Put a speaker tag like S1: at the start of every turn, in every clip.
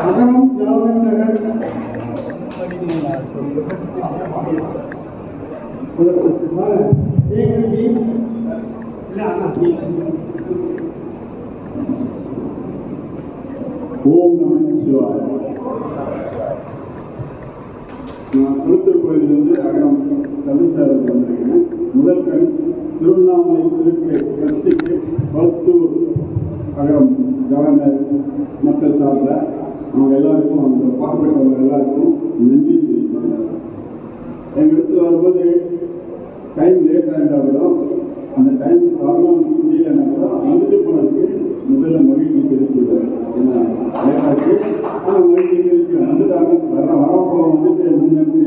S1: அகரம் Javan நகர் ஓம் நம சிவாய. நான் குளத்தூர் கோயிலிருந்து அகரம் சந்திரசேகர் வந்திருக்கேன். முதல் கண் திருவண்ணாமலை திருப்பதி டிஸ்ட்ரிக்ட் குளத்தூர் அகரம் கவர்னர் மக்கள் சார்பில் அவங்க எல்லாருக்கும் அந்த பாடுபட்டவங்க எல்லாருக்கும் நன்றி தெரிவிச்சாங்க. எங்கள் இடத்துல வரும்போது டைம் லேட்டாக இருந்தால் கூட அந்த டைம் வரணும் முடியலன்னா கூட வந்துட்டு போனதுக்கு முதல்ல மகிழ்ச்சி தெரிவிச்சிருக்காங்க. ஏன்னா லேட்டாச்சு, ஆனால் மகிழ்ச்சி தெரிவிச்சு வந்துட்டாங்க. வரப்போ வந்துட்டு 3 இடத்துல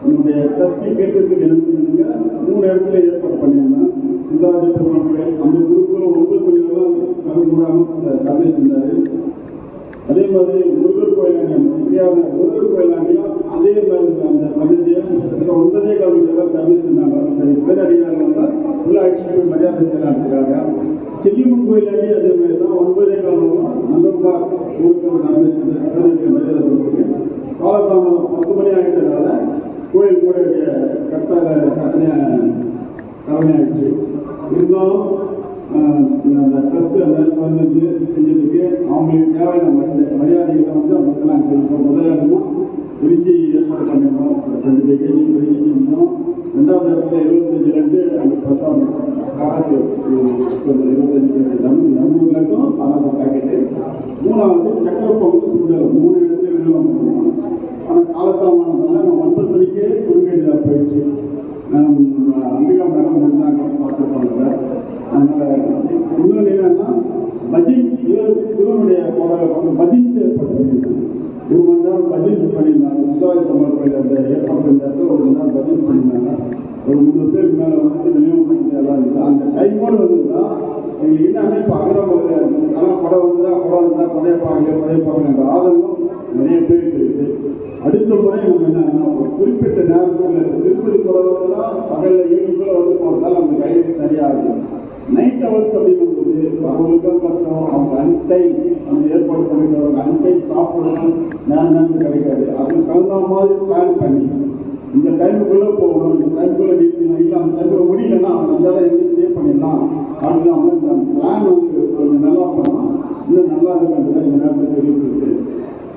S1: என்னுடைய டஸ்டி கேட்டதுக்கு எனக்கு 3 இடத்துல ஏற்பாடு பண்ணியிருந்தேன். சுந்தராஜ பெருமாள் கோயில் அந்த குருக்குள்ள 9 மணிக்கெல்லாம் கலந்து கூடாமல் கதை இருந்தார். அதே மாதிரி முருகர் கோயிலாண்டியம் முருகர் கோயிலாண்டியம் அதே மாதிரி அந்த சமயத்தையும் 9 காலத்தில் கருதிச்சிருந்தாங்க. சரி, சிவனடிகாரில் வந்தால் உள்ள ஆட்சிக்கு போய் மரியாதை செய்யலான்றதுக்காக. செல்லியம்மன் கோயிலாண்டி அதே மாதிரி தான் 9 காலம் நந்தகுமார் ஊருக்கு நடந்துச்சு. சிவனடியை மரியாதை கொடுத்துருக்கு. காலதாமதம் 10 மணி ஆகிட்டதால கோயில் கூட கடமையாகிடுச்சு. இருந்தாலும் அந்த ட்ரஸ்ட்டு அந்த வந்து செஞ்சதுக்கு அவங்களுக்கு தேவையான மரியாதைகளை வந்து அவங்களுக்கு நாங்கள் செஞ்சோம். முதல் இடமும் குறிச்சி ஏற்பாடு பண்ணியிருந்தோம். 2 கேஜி குறிச்சி செஞ்சோம். 2வது இடத்துல 25 லட்டு அங்கே பிரசாதம் காசு 25 200 லட்டும் காசு பாக்கெட்டு. 3வது சக்கரை பொங்கல் சுண்டல் 3 இடத்துல விநியோகம் பண்ணுவோம். ஆனால் காலத்தாமதனால நான் 9 மணிக்கே கொடுக்க வேண்டியதாக போயிடுச்சு. அம்பிகா மேடம் இருந்தாங்க பார்த்துருப்பாங்க. அதனால் இன்னொன்று என்னன்னா பஜின்ஸ் சிவனுடைய பஜின்ஸ் ஏற்பாடு பண்ணியிருந்தாங்க. 1 மணி நேரம் பஜின்ஸ் பண்ணியிருந்தாங்க. சுந்தராஜ பெருமாள் கோயில் அந்த ஏற்பாடு பண்ண இடத்துல 1 மணி நேரம் பஜின்ஸ் பண்ணியிருந்தாங்க. ஒரு 300 பேருக்கு மேலே வந்து விநியோகம் பண்ணி எல்லாம் இருந்துச்சு. அந்த டைமோடு வந்துருந்தா எங்களுக்கு என்னன்னா இப்போ அகரம் ஆனால் படம் வந்துதான் பழைய பாடல் ஆதங்கம் நிறைய பேருக்கு இருக்குது. அடுத்த முறை நம்ம என்னன்னா ஒரு குறிப்பிட்ட நேரத்துக்குள்ள திருப்பதி குளத்துல தான் பகலில் 7 வந்து போகிறதால நம்ம கையில் சரியாக இருக்கும். நைட் ஹவர்ஸ் அப்படிங்கும்போது அவங்களுக்கும் கஷ்டம். அவங்க அன்டைம் அந்த ஏற்பாடு பண்ணிட்டு அவங்க அன்டைம் சாப்பிடணும் நேரத்துக்கு கிடைக்காது. அதுக்கு தகுந்த மாதிரி பிளான் பண்ணி இந்த டைமுக்குள்ளே போகணும், இந்த டைமுக்குள்ளே நிறுத்தணும். இல்லை அந்த டைமில் முடியலன்னா அந்த இடம் எங்கே ஸ்டே பண்ணிடலாம் அப்படின்னு அவங்க பிளான் வந்து கொஞ்சம் நல்லா பண்ணலாம். இன்னும் நல்லா இருக்கிறது இந்த நேரத்தை தெரிவித்திருக்கு.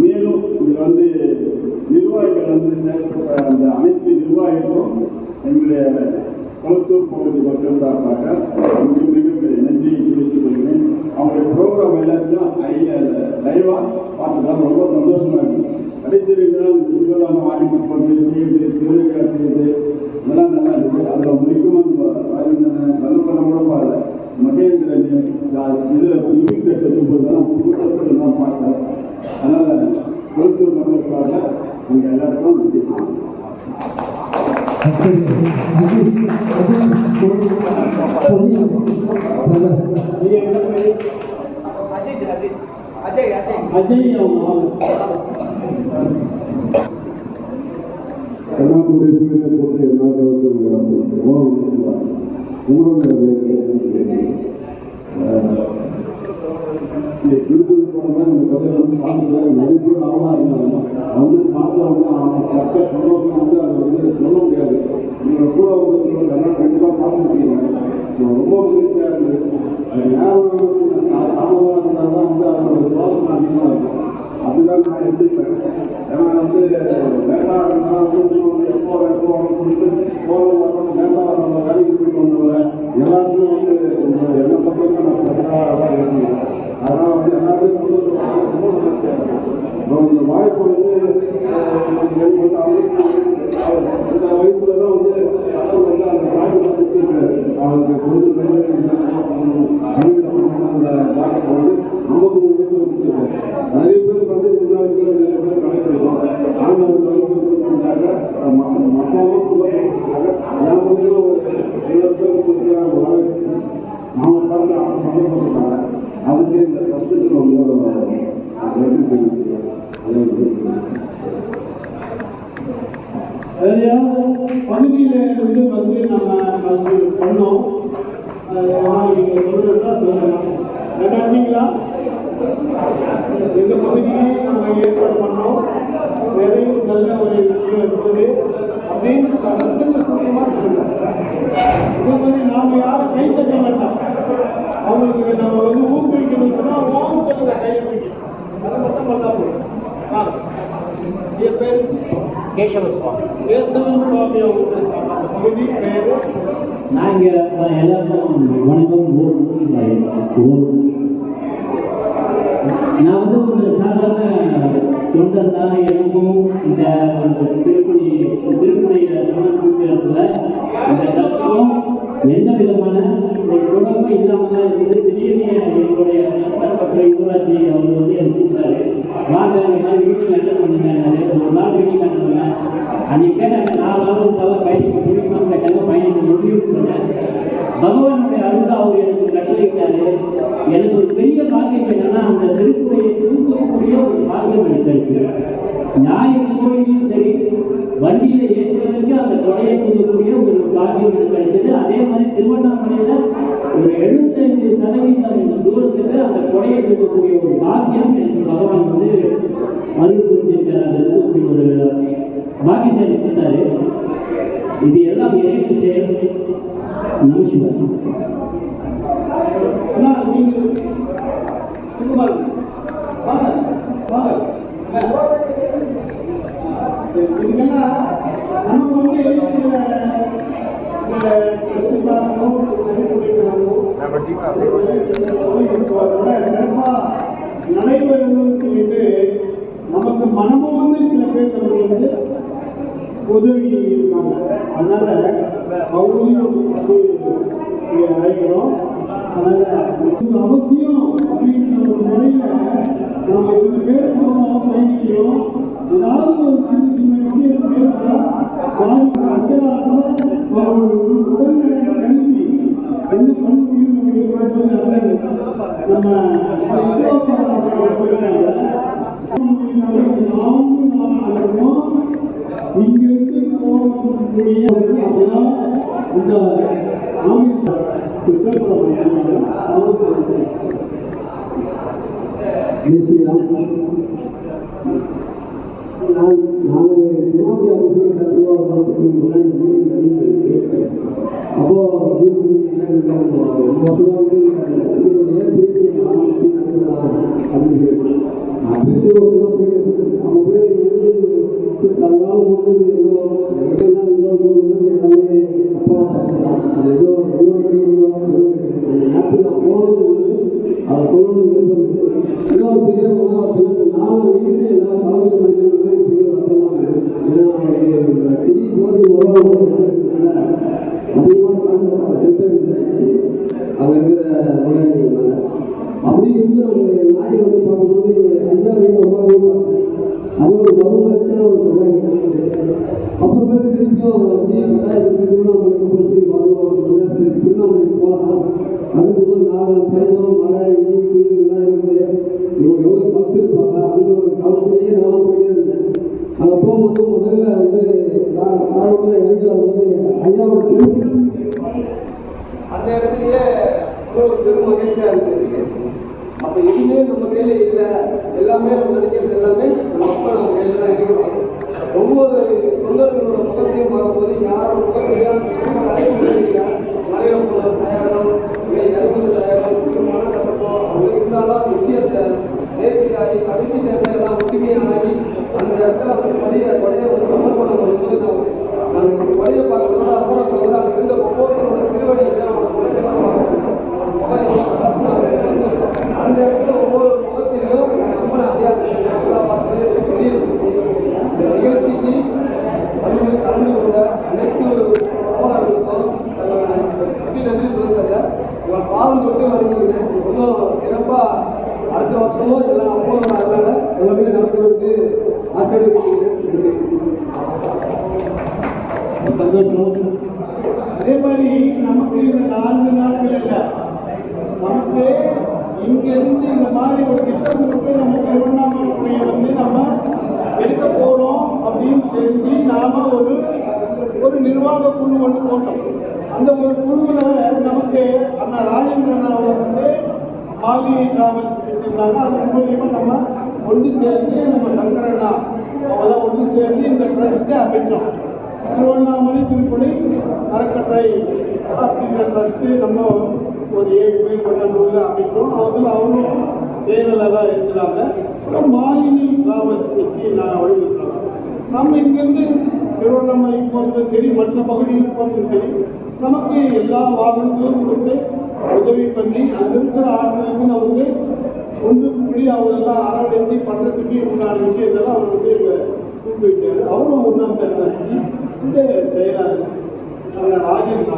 S1: மேலும் இதில் வந்து நிர்வாகிகள் வந்து செயல்பட்ட அந்த அனைத்து நிர்வாகிகளும் எங்களுடைய குளத்தூர் பகுதி மக்கள் சார்பாக மிகப்பெரிய நன்றி தெரிவித்துக் கொள்கிறேன். அவங்களுடைய ப்ரோக்ராம் எல்லாத்தையும் லைவாக பார்த்துதான் ரொம்ப சந்தோஷமாக இருக்குது. கடைசி 2 நாள் இந்த சிவதானம் ஆடிமன் வந்து செய்யுது, திருவிழா செய்யுது, இதெல்லாம் நல்லா இருக்குது. அதில் முக்கியமாக நல்ல பண்ண கூட பாடல மகேந்திரன் இதில் லிவிங் தட்டு இருக்கும்போது தான் கூட்டத்தில் தான் பார்த்தேன். அதனால் குளத்தூர் மக்கள் சார்பாக உங்கள் எல்லாருக்கும் நன்றி. சந்தோஷம் வந்து அதை வந்து சொல்ல முடியாது. நீங்கள் கூட வந்து எல்லாம் கண்டிப்பாக பார்த்துருக்கீங்க. ரொம்ப மகிழ்ச்சியாக இருக்குது. அது ஞாபகம் தாமதமாக இருந்தால் தான் வந்து அதோட சுவாசம் அதிகமாக இருக்கும். அதுதான் நான் எடுத்துக்கிறேன். ஏன்னா வந்து லேட்டாக இருந்தால் வந்து எப்போ சொல்லிட்டு போகிறோம் லேட்டாக நம்ம வேலைக்கு போயிட்டு வந்தவங்க எல்லாருமே வந்து என்ன பசங்க நான் பிரச்சனையாக தான் இருக்கணும். அதனால் வந்து எல்லாருமே சந்தோஷமாக ரொம்ப மகிழ்ச்சியாக இருக்கும். இந்த வாய்ப்பு வந்து இந்த வயசுல தான் வந்து கடவுள் வந்து அந்த வாய்ப்பு கொடுத்துருக்காரு. அவருக்கு கொண்டு சென்று அந்த வாய்ப்பு வந்து 53 வயசுல கொடுத்துருக்காரு. நிறைய பேர் வந்து சின்ன வயசுல நிறைய பேர் கலைக்கிறோம். நாங்கள் அந்த வயசுல கொடுத்துருக்காங்க. மற்றவங்களும் கொடுத்துருக்காங்க. என் வந்து ஒரு 7 பேர் கொடுத்துருக்காங்க. வரவேற்று அவங்க பார்த்து சந்தோஷப்படுறாங்க. அதுக்கு இந்த கஷ்டத்துக்கு ரொம்ப பகுதியில் வந்து நம்ம பண்ணோம். நீங்கள் சொல்றது தான் இந்த பகுதியை நம்ம ஏற்பாடு பண்ணோம். நிறைய நல்ல ஒரு விஷயம் இருக்குது அப்படின்னு சுத்தமாக இதே மாதிரி நாம் யாரும் கை தட்ட வேண்டாம். அவங்களுக்கு நம்ம வந்து ஊக்குவிக்கணும்னு சொன்னால் ஓம் சொல்லுங்க கையை பிடிக்கும். அதை மட்டும் பண்ணா போதும். என் பேர்
S2: கேசவ சுவாமி.
S1: கேசவன் சுவாமி அவங்க பகுதி பேர்.
S2: நான் இங்கே எல்லாருக்கும் வணக்கம். நான் வந்து ஒரு சாதாரண தொண்டர் தான். எனக்கும் இந்த திருப்பணியை சமர்ப்பிக்கிறதுல இந்த கஷ்டம் எந்த விதமான ஒரு தொடர்பும் இல்லாமல் தான் இருக்குது. திடீர்னு எங்களுடைய நண்பர் யுவராஜி அவர் வந்து எனக்கு கூப்பிட்டாரு, வாங்க இந்த மாதிரி மீட்டிங் அட்டன் பண்ணுங்க, ஒரு நாள் மீட்டிங் அட்டன் பண்ண. அன்னைக்கு கேட்டாங்க 4 நாள் தவிர பயணிக்க முடியுமான்னு கேட்டாங்க. பயணிக்க முடியும்னு சொன்னேன். பகவானுடைய அருள் அவர் எனக்கு கட்டளையிட்டாரு. எனக்கு ஒரு பெரிய பாக்கியம் என்னன்னா அந்த திருக்குறையை தூக்கக்கூடிய ஒரு பாக்கியம் எனக்கு கிடைச்சு. ஞாயிறு கோயிலையும் சரி வண்டியில ஏற்றுவதற்கு அந்த கொடையை தூக்கக்கூடிய ஒரு பாக்கியம் எனக்கு கிடைச்சது. அதே மாதிரி திருவண்ணாமலையில ஒரு 75% தூரத்துக்கு அந்த கொடையை தூக்கக்கூடிய ஒரு பாக்கியம் எனக்கு பகவான் வந்து அருள் புரிஞ்சிருக்கிறார். அப்படி ஒரு பாக்கியத்தை எனக்கு கொடுத்தாரு. இது எல்லாம் இறைவன் செயல். நமசிவாய்.
S1: இதுக்கெல்லாம் நமக்கு வந்து நடைபெறணும்னு சொல்லிட்டு நமக்கு மனமும் வந்து சில பேர் வந்து உதவி இருக்காங்க. அதனால அவங்களையும் அழைக்கிறோம். அதனால அவசியம் அப்படின்ற ஒரு முறையில நம்ம 2 பேர் மூலமாக பயணிக்கிறோம். ஏதாவது ஒரு சின்ன சின்ன விஷயத்துக்கு உடல்நலம் கருதி எந்த பணிபுரியும் நம்ம இங்கிருந்து போகக்கூடிய இந்த
S3: அந்த இடத்துலயே பெரும் மகிழ்ச்சியா இருக்கு. அப்ப எதுவுமே நம்ம கையில இல்லை, எல்லாமே நம்ம நினைக்கிறது எல்லாமே நம்ம அப்பா நம்ம கையில தான் இருக்குது. ஒவ்வொரு தொண்டர்களோட முகத்தையும் பார்க்கும்போது யாரோட முகத்தையும் மறைய போன தயாரம் இறங்குற தயாரம் சுத்தமான கசப்பம் அவங்க இருந்தாலும் எப்படி அந்த நேர்த்தியாகி கடைசி நேரத்தில் எல்லாம் ஒற்றுமையாகி அந்த இடத்துல அந்த கொடையை ஒரு சமர்ப்பணம் பண்ணும்போது நாங்கள் கொடையை பார்க்கறதோட அப்புறம் பார்க்கறது அங்கே இருந்த ஒவ்வொருத்தரோட திருவடிகளை அந்த இடத்துல ஒவ்வொரு முகத்திலையும் அம்மன் அத்தியாவசியம் பார்த்து இந்த நிகழ்ச்சிக்கு கலந்து கொண்ட அனைத்து போராடுகளுக்கும் நன்றி சொல்லுங்க. உங்கள் பாவம் தொட்டு வருகிறது இன்னும் சிறப்பாக அடுத்த வருஷமும் எல்லாம் அப்போனோட அதனால எல்லாமே நடக்கிறதுக்கு ஆசீர்வதிக்கிறேன்.
S1: சந்தோஷம். அதே மாதிரி நமக்கு இந்த 4 நாட்கள் இல்லை, நமக்கு இங்கிருந்து இந்த மாதிரி ஒரு திட்டம் கொடுத்து நம்ம திருவண்ணாமலையை வந்து நம்ம எடுக்க போகிறோம் அப்படின்னு தெரிஞ்சு நாம ஒரு நிர்வாக குழு ஒன்று போட்டோம். அந்த ஒரு குழுவில் நமக்கு அந்த ராஜேந்திரன் அவர் வந்து மாலி டிராவல்ஸ் வச்சிருந்தாங்க. அது மூலியமா நம்ம ஒன்று சேர்ந்து நம்ம சங்கரண்ணா அவெல்லாம் ஒன்று சேர்ந்து இந்த ட்ரஸ்ட்டை அமைச்சோம். திருவண்ணாமலை திருப்பணி அறக்கட்டளை அப்படிங்கிற ட்ரஸ்ட்டு நம்ம ஒரு 7 பேர் கொண்ட நூலில் அமைச்சோம். அவங்களும் தேர்தலெல்லாம் இருக்கிறாங்க. அப்புறம் மாலினி டிராவல்ஸ் வச்சு நான் வழிபடுறோம். நம்ம இங்கேருந்து திருவண்ணாமலை போகிறதும் சரி, மற்ற பகுதியில் போகிறதும் சரி, நமக்கு எல்லா வாகனங்களும் கொடுத்து உதவி பண்ணி அங்கே இருக்கிற ஆட்களுக்கு நமக்கு ஒன்று கூடி அவங்களெல்லாம் அரவணைச்சு பண்ணுறதுக்கு உண்டான விஷயத்தெல்லாம் அவர் வந்து ஊக்குவிச்சார். அவரும் ஒன்றாம் தரி இந்த செயலாளர் ராஜேஷ்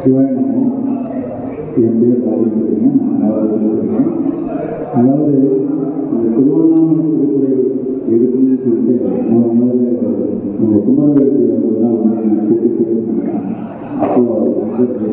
S4: சிவாயணமும் என் பேர் ராஜேந்திரங்க. நான் சொல்லியிருக்கேன். அதாவது இந்த திருவண்ணாமலை திருக்குறை இருக்குன்னு சொல்லிட்டு முதல்ல நம்ம குமரவேட்டி தான் வந்து கூப்பிட்டு பேசினாங்க. அப்போ பிரச்சனை